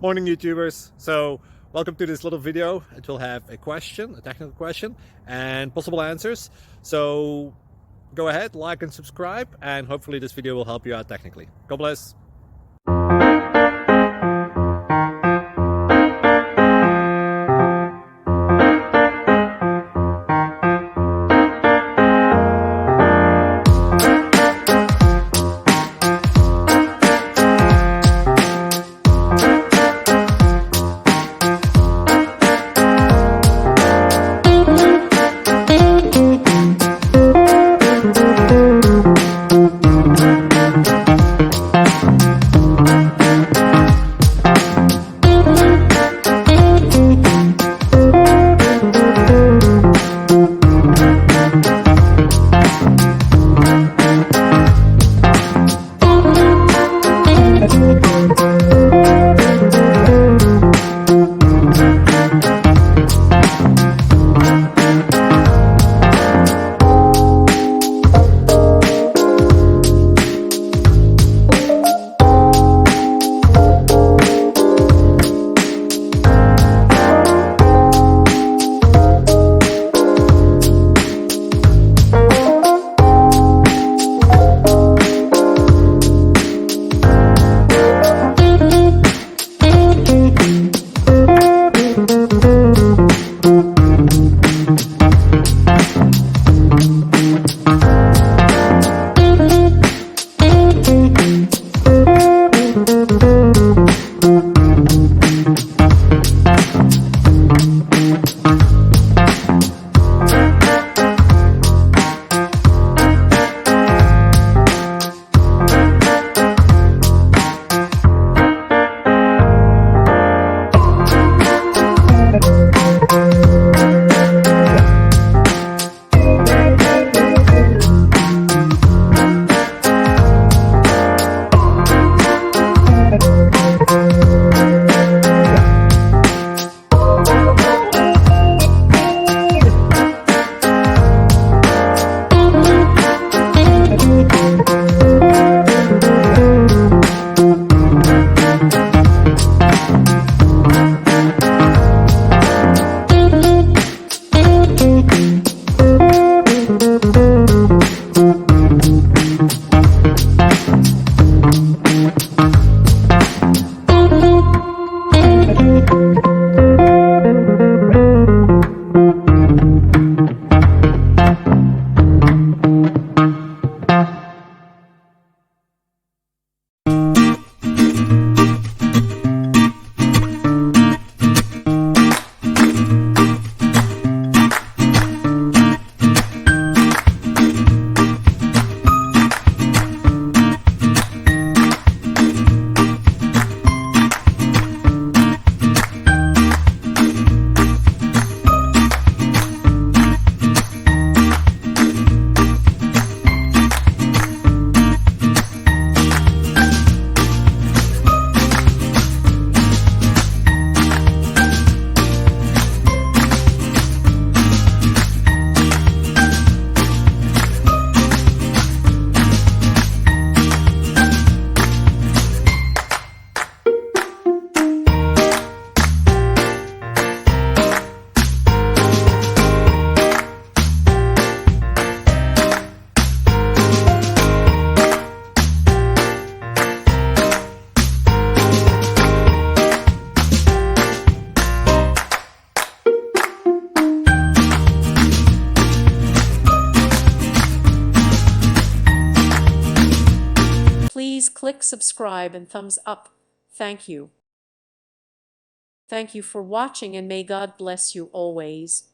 Morning YouTubers. So welcome to this little video. It will have a question, a technical question, and possible answers. So go ahead, like and subscribe, and hopefully this video will help you out technically. God bless. Please click subscribe and thumbs up. Thank you. Thank you for watching and may God bless you always.